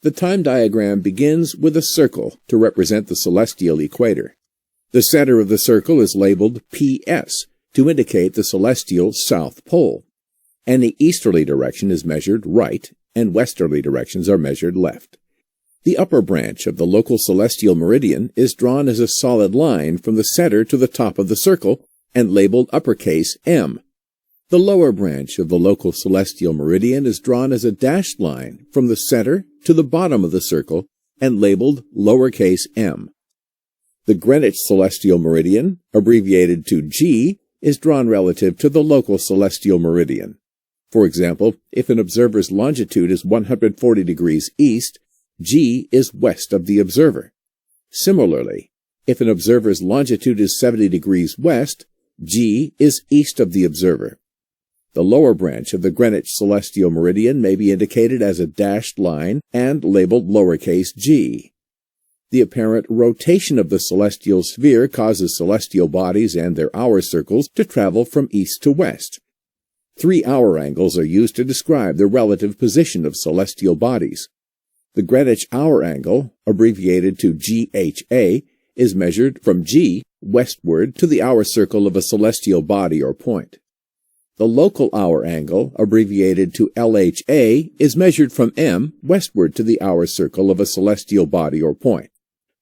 The time diagram begins with a circle to represent the celestial equator. The center of the circle is labeled PS to indicate the celestial south pole. Any easterly direction is measured right, and westerly directions are measured left. The upper branch of the local celestial meridian is drawn as a solid line from the center to the top of the circle and labeled uppercase M. The lower branch of the local celestial meridian is drawn as a dashed line from the center to the bottom of the circle and labeled lowercase m. The Greenwich celestial meridian, abbreviated to G, is drawn relative to the local celestial meridian. For example, if an observer's longitude is 140 degrees east, G is west of the observer. Similarly, if an observer's longitude is 70 degrees west, G is east of the observer. The lower branch of the Greenwich celestial meridian may be indicated as a dashed line and labeled lowercase g. The apparent rotation of the celestial sphere causes celestial bodies and their hour circles to travel from east to west. 3 hour angles are used to describe the relative position of celestial bodies. The Greenwich hour angle, abbreviated to GHA, is measured from G westward to the hour circle of a celestial body or point. The local hour angle, abbreviated to LHA, is measured from M westward to the hour circle of a celestial body or point.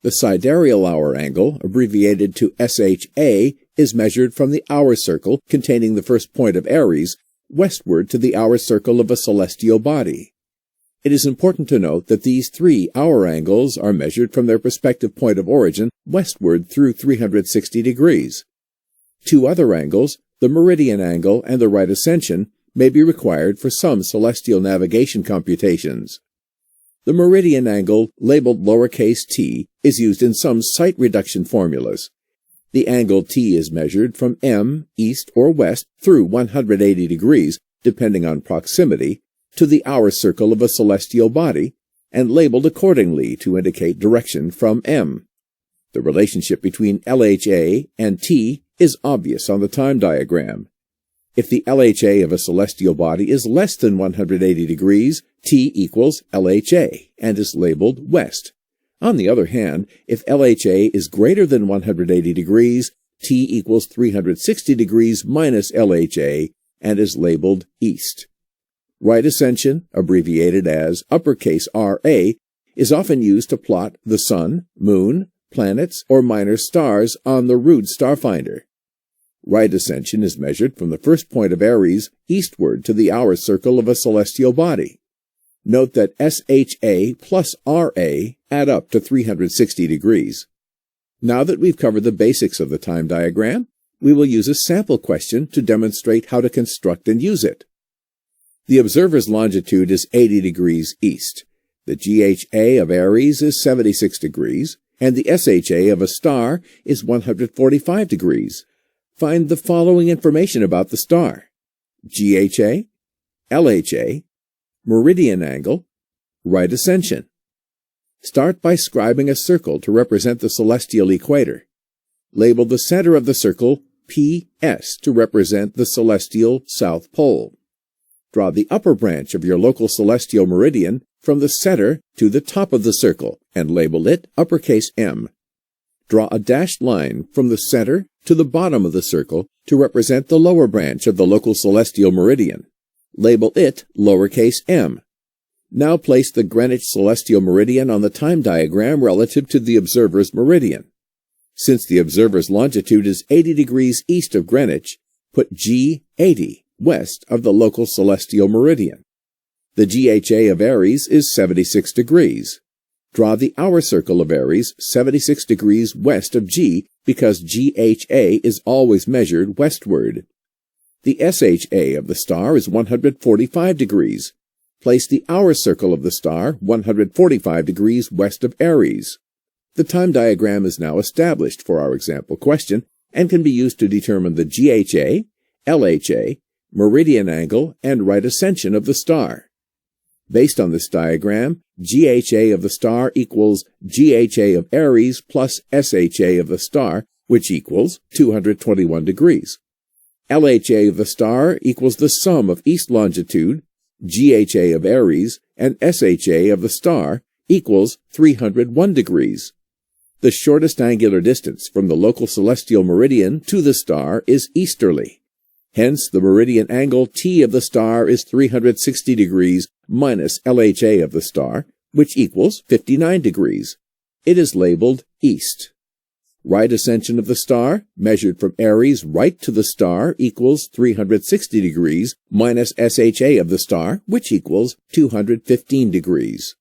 The sidereal hour angle, abbreviated to SHA, is measured from the hour circle containing the first point of Aries westward to the hour circle of a celestial body. It is important to note that these 3 hour angles are measured from their respective point of origin westward through 360 degrees. 2 other angles, the meridian angle and the right ascension, may be required for some celestial navigation computations. The meridian angle, labeled lowercase t, is used in some site reduction formulas. The angle t is measured from M, east or west, through 180 degrees, depending on proximity, to the hour circle of a celestial body, and labeled accordingly to indicate direction from M. The relationship between LHA and T is obvious on the time diagram. If the LHA of a celestial body is less than 180 degrees, T equals LHA and is labeled west. On the other hand, if LHA is greater than 180 degrees, T equals 360 degrees minus LHA and is labeled east. Right ascension, abbreviated as uppercase RA, is often used to plot the sun, moon, planets, or minor stars on the Rood Starfinder. Right ascension is measured from the first point of Aries eastward to the hour circle of a celestial body. Note that SHA plus RA add up to 360 degrees. Now that we've covered the basics of the time diagram, we will use a sample question to demonstrate how to construct and use it. The observer's longitude is 80 degrees east. The GHA of Aries is 76 degrees, and the SHA of a star is 145 degrees. Find the following information about the star: GHA, LHA, meridian angle, right ascension. Start by scribing a circle to represent the celestial equator. Label the center of the circle PS to represent the celestial south pole. Draw the upper branch of your local celestial meridian from the center to the top of the circle and label it uppercase M. Draw a dashed line from the center to the bottom of the circle to represent the lower branch of the local celestial meridian. Label it lowercase m. Now place the Greenwich celestial meridian on the time diagram relative to the observer's meridian. Since the observer's longitude is 80 degrees east of Greenwich, put G80 west of the local celestial meridian. The GHA of Aries is 76 degrees. Draw the hour circle of Aries 76 degrees west of G because GHA is always measured westward. The SHA of the star is 145 degrees. Place the hour circle of the star 145 degrees west of Aries. The time diagram is now established for our example question and can be used to determine the GHA, LHA, meridian angle, and right ascension of the star. Based on this diagram, GHA of the star equals GHA of Aries plus SHA of the star, which equals 221 degrees. LHA of the star equals the sum of east longitude, GHA of Aries, and SHA of the star, equals 301 degrees. The shortest angular distance from the local celestial meridian to the star is easterly. Hence, the meridian angle T of the star is 360 degrees minus LHA of the star, which equals 59 degrees. It is labeled east. Right ascension of the star, measured from Aries right to the star, equals 360 degrees minus SHA of the star, which equals 215 degrees.